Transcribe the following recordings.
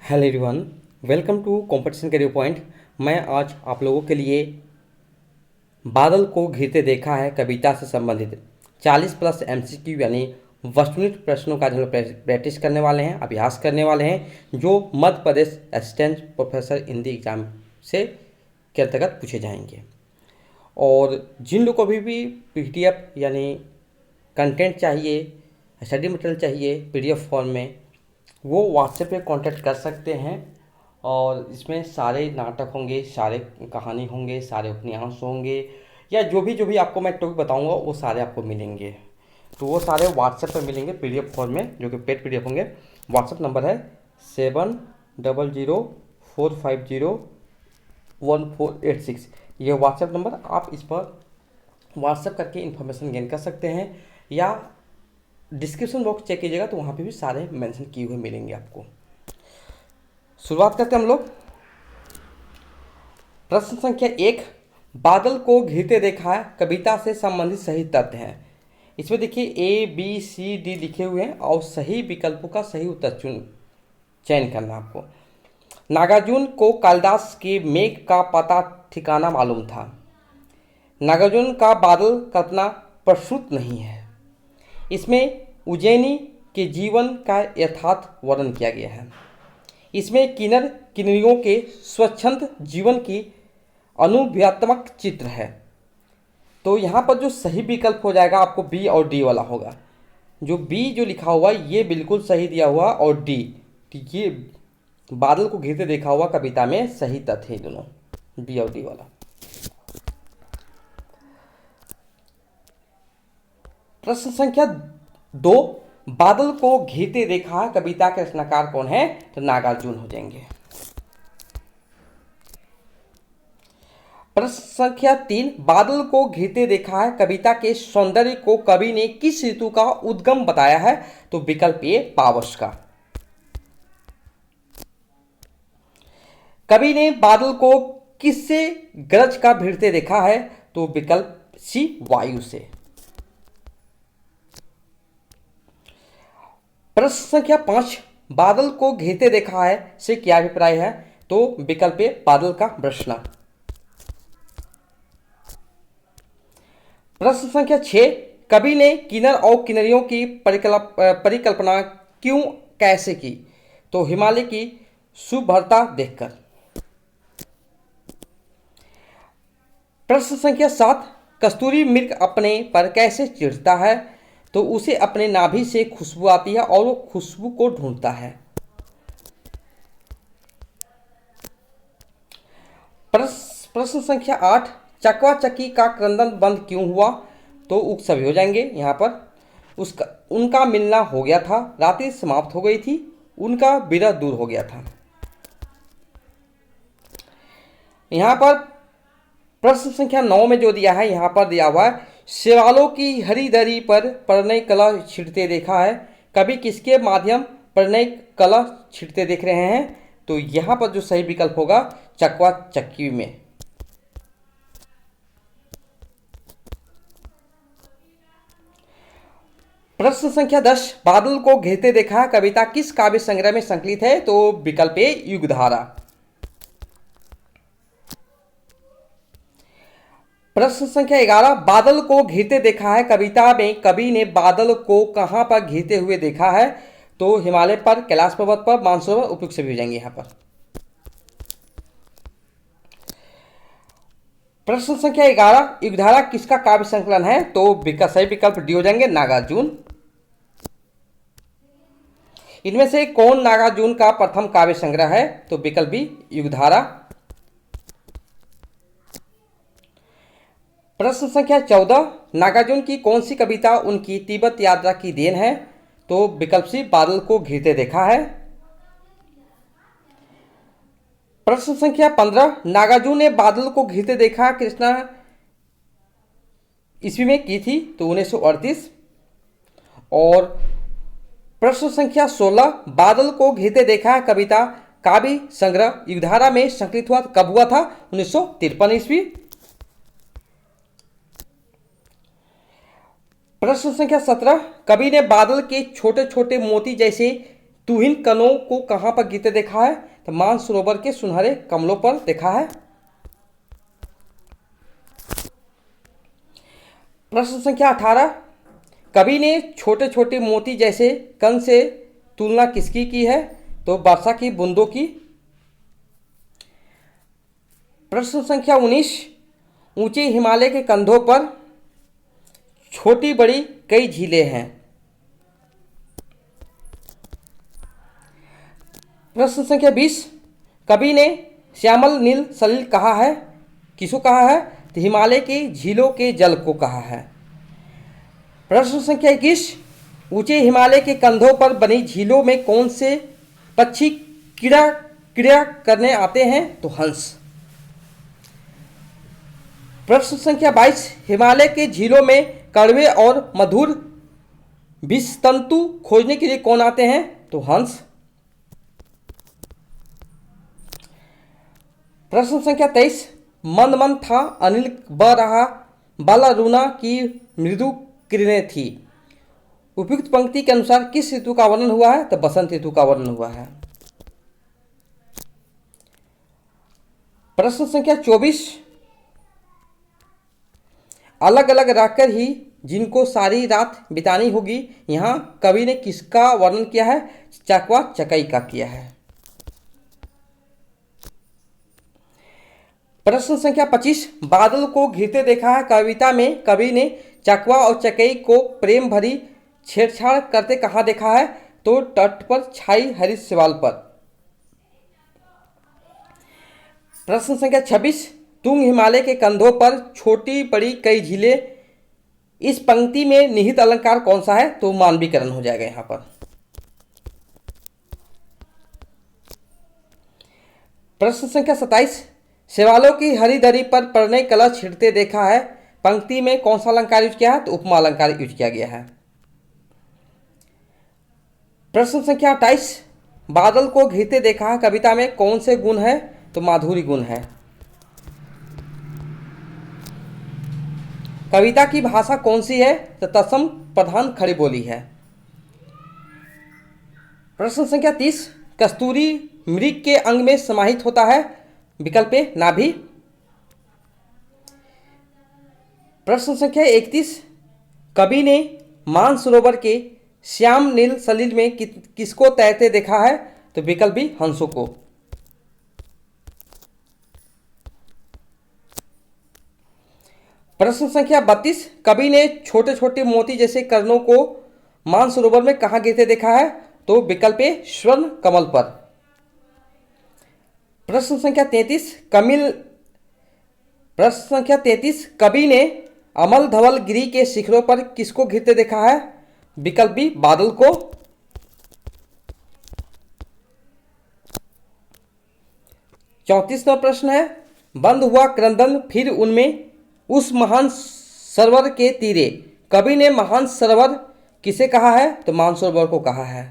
Hello everyone, welcome to competition career point. मैं आज आप लोगों के लिए बादल को घिरते देखा है कविता से संबंधित 40 प्लस एमसीक्यू यानी वस्तुनिष्ठ प्रश्नों का जो हम प्रैक्टिस करने वाले हैं, अभ्यास करने वाले हैं, जो Madhya Pradesh assistant professor Hindi exam से के अंतर्गत पूछे जाएंगे। और जिन लोग को भी पीडीएफ यानी कंटेंट चाहिए, स्टडी मटेरियल चाहिए पीडीएफ फॉर्म में, वो व्हाट्सएप पे कांटेक्ट कर सकते हैं। और इसमें सारे नाटक होंगे, सारे कहानी होंगे, सारे उपन्यास होंगे, या जो भी आपको मैं टॉपिक बताऊंगा वो सारे आपको मिलेंगे। तो वो सारे व्हाट्सएप पे मिलेंगे पीडीएफ फॉर्म में, जो कि पेड पीडीएफ होंगे। व्हाट्सएप नंबर है 7004501486। ये व्हाट्सएप नंबर, आप इस पर व्हाट्सएप करके इन्फॉर्मेशन गेन कर सकते हैं, या डिस्क्रिप्शन बॉक्स चेक कीजिएगा तो वहाँ पे भी सारे मेंशन किए हुए मिलेंगे आपको। शुरुआत करते हैं हम लोग। प्रश्न संख्या 1, बादल को घिरते देखा है कविता से संबंधित सही तथ्य हैं। इसमें देखिए ABCD लिखे हुए हैं और सही विकल्पों का सही उत्तर चयन करना आपको। नागार्जुन को कालिदास के मेघ का पता ठिकाना मालूम था। नागार्जुन का बादल कल्पना प्रसूत नहीं है। इसमें उज्जैनी के जीवन का यथार्थ वर्णन किया गया है। इसमें किन्नर किन्नरियों के स्वच्छंद जीवन की अनुभवात्मक चित्र है। तो यहाँ पर जो सही विकल्प हो जाएगा आपको B और D वाला होगा। जो B जो लिखा हुआ ये बिल्कुल सही दिया हुआ, और D ये बादल को घिरते देखा हुआ कविता में सही तथ्य है दोनों, B और D वाला। प्रश्न संख्या 2, बादल को घिरते देखा कविता के रचनाकार कौन है? तो नागार्जुन हो जाएंगे। प्रश्न संख्या 3, बादल को घिरते देखा है कविता के सौंदर्य को कवि ने किस ऋतु का उद्गम बताया है? तो विकल्प ए पावस का। कवि ने बादल को किससे गरज का भिड़ते देखा है? तो विकल्प सी वायु से। प्रश्न संख्या 5, बादल को घिरते देखा है से क्या अभिप्राय है? तो विकल्प ए बादल का प्रश्न। प्रश्न संख्या 6, कवि ने किन्नर और किन्नरियों की परिकल्पना क्यों कैसे की? तो हिमालय की शुभ्रता देखकर। प्रश्न संख्या 7, कस्तूरी मृग अपने पर कैसे चिढ़ता है? तो उसे अपने नाभि से खुशबू आती है और वो खुशबू को ढूंढता है। प्रश्न संख्या 8, चकवा चक्की का क्रंदन बंद क्यों हुआ? तो उक्त सभी हो जाएंगे यहाँ पर। उसका उनका मिलना हो गया था, रात्रि समाप्त हो गई थी, उनका विरह दूर हो गया था। यहाँ पर प्रश्न संख्या 9 में जो दिया है, यहाँ पर दिया हुआ है शिवालों की हरी दरी पर प्रणय कला छिड़ते देखा है। कभी किसके माध्यम प्रणय कला छिड़ते देख रहे हैं? तो यहाँ पर जो सही विकल्प होगा चकवा चक्की में। प्रश्न संख्या 10, बादल को घेरते देखा कविता किस काव्य संग्रह में संकलित है? तो विकल्प ए युगधारा। प्रश्न संख्या 11, बादल को घिरते देखा है कविता में कवि ने बादल को कहां पर घिरते हुए देखा है? तो हिमालय पर, कैलाश पर्वत पर, मानसरोवर, उपयुक्त सभी हो जाएंगे यहां पर। प्रश्न संख्या 11, युगधारा किसका काव्य संकलन है? तो सही विकल्प डी हो जाएंगे, नागार्जुन। इनमें से कौन नागार्जुन का प्रथम काव्य संग्रह है? तो विकल्प बी युगधारा। प्रश्न संख्या 14, नागार्जुन की कौन सी कविता उनकी तिब्बत यात्रा की देन है? तो विकल्प सी बादल को घिरते देखा है। प्रश्न संख्या 15, नागार्जुन ने बादल को घिरते देखा कृष्णा ईस्वी में की थी? तो 1938। और प्रश्न संख्या 16, बादल को घिरते देखा कविता काव्य संग्रह युगधारा में संकलित हुआ कब हुआ था? 1953 ईस्वी। प्रश्न संख्या 17, कवि ने बादल के छोटे छोटे मोती जैसे तुहिन कणों को कहाँ पर गिरते देखा है? तो मानसरोवर के सुनहरे कमलों पर देखा है। प्रश्न संख्या 18, कवि ने छोटे छोटे मोती जैसे कण से तुलना किसकी की है? तो वर्षा की बूंदों की। प्रश्न संख्या 19, ऊंचे हिमालय के कंधों पर छोटी बड़ी कई झीलें हैं। प्रश्न संख्या 20, कवि ने श्यामल नील सलिल कहा है? किसको कहा है? तो हिमालय की झीलों के जल को कहा है। प्रश्न संख्या 21, ऊंचे हिमालय के कंधों पर बनी झीलों में कौन से पक्षी क्रीड़ा करने आते हैं? तो हंस। प्रश्न संख्या 22, हिमालय के झीलों में कड़वे और मधुर विषतंतु खोजने के लिए कौन आते हैं? तो हंस। प्रश्न संख्या 23, मंद मंद था अनिल बह रहा बाला रूना की मृदु किरणें थी। उपयुक्त पंक्ति के अनुसार किस ऋतु का वर्णन हुआ है? तो बसंत ऋतु का वर्णन हुआ है। प्रश्न संख्या 24, अलग अलग रहकर ही जिनको सारी रात बितानी होगी, यहाँ कवि ने किसका वर्णन किया है? चकवा चकई का किया है। प्रश्न संख्या 25, बादल को घिरते देखा है कविता में कवि ने चकवा और चकई को प्रेम भरी छेड़छाड़ करते कहाँ देखा है? तो तट पर छाई हरी शैवाल पर। प्रश्न संख्या 26, तुंग हिमालय के कंधों पर छोटी बड़ी कई झीलें, इस पंक्ति में निहित अलंकार कौन सा है? तो मानवीकरण हो जाएगा यहां पर। प्रश्न संख्या 27, शैवालों की हरी दरी पर प्रणय कला छिड़ते देखा है, पंक्ति में कौन सा अलंकार यूज किया है? तो उपमा अलंकार यूज किया गया है। प्रश्न संख्या 28, बादल को घिरते देखा है कविता में कौन से गुण है? तो माधुरी गुण है। कविता की भाषा कौन सी है? तो तत्सम प्रधान खड़ी बोली है। प्रश्न संख्या 30, कस्तूरी मृग के अंग में समाहित होता है? विकल्प ए नाभि। प्रश्न संख्या 31, कवि ने मानसरोवर के श्याम नील सलिल में किसको तैरते देखा है? तो विकल्प बी हंसों को। प्रश्न संख्या 32, कवि ने छोटे छोटे मोती जैसे कर्णों को मानसरोवर में कहाँ गिरते देखा है? तो विकल्प ए स्वर्ण कमल पर। प्रश्न संख्या 33, कवि ने अमल धवल गिरी के शिखरों पर किसको घिरते देखा है? विकल्प बी बादल को। 34वां प्रश्न है, बंद हुआ क्रंदन फिर उनमें उस महान सरोवर के तीरे, कवि ने महान सरोवर किसे कहा है? तो मानसरोवर को कहा है।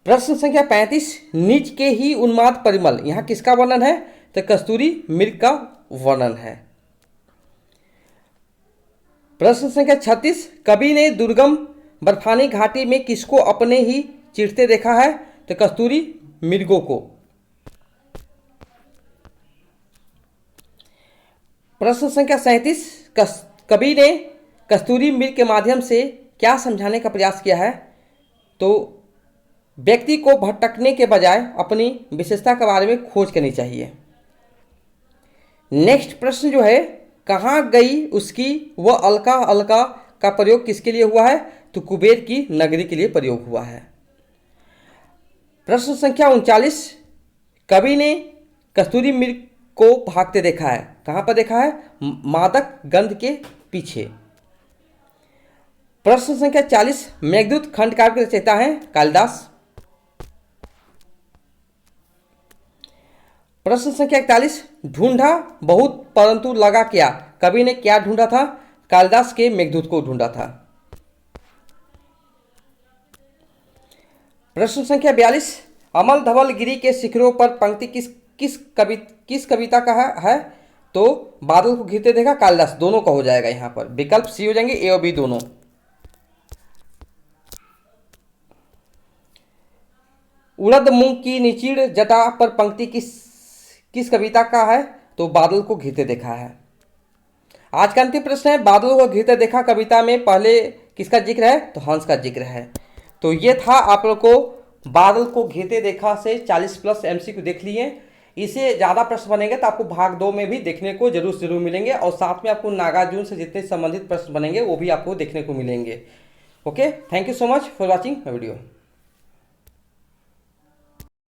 प्रश्न संख्या 35, निज के ही उन्माद परिमल, यहाँ किसका वर्णन है? तो कस्तूरी मृग का वर्णन है। प्रश्न संख्या 36, कवि ने दुर्गम बर्फानी घाटी में किसको अपने ही चिढ़ते देखा है? तो कस्तूरी मृगों को। प्रश्न संख्या 37, कवि ने कस्तूरी मृग के माध्यम से क्या समझाने का प्रयास किया है? तो व्यक्ति को भटकने के बजाय अपनी विशेषता के बारे में खोज करनी चाहिए। नेक्स्ट प्रश्न जो है, कहाँ गई उसकी वह अलका अलका का प्रयोग किसके लिए हुआ है? तो कुबेर की नगरी के लिए प्रयोग हुआ है। प्रश्न संख्या 39, कवि ने कस्तूरी मृग को भागते देखा है, कहाँ पर देखा है? मादक गंध के पीछे। प्रश्न संख्या 40, मेघदूत खंड काव्य के रचयिता हैं कालिदास। प्रश्न संख्या 41, ढूंढा बहुत परंतु लगा क्या, कवि ने क्या ढूंढा था? कालिदास के मेघदूत को ढूंढा था। प्रश्न संख्या 42, अमल धवल गिरी के शिखरों पर पंक्ति किस कविता का है? तो बादल को घिरते देखा कालिदास, दोनों का हो जाएगा यहाँ पर, विकल्प सी हो जाएंगे, ए और बी दोनों। उड़द मूंग की निचीड़ जटा पर पंक्ति किस किस कविता का है? तो बादल को घिरते देखा है। आज का अंतिम प्रश्न है, बादल को घिरते देखा कविता में पहले किसका जिक्र है? तो हंस का जिक्र है। तो ये था आप लोग को बादल को घिरते देखा से 40+ MCQ देख लिए। इसे ज़्यादा प्रश्न बनेंगे तो आपको भाग 2 में भी देखने को जरूर मिलेंगे, और साथ में आपको नागार्जुन से जितने संबंधित प्रश्न बनेंगे वो भी आपको देखने को मिलेंगे। Okay, thank you so much for watching my video.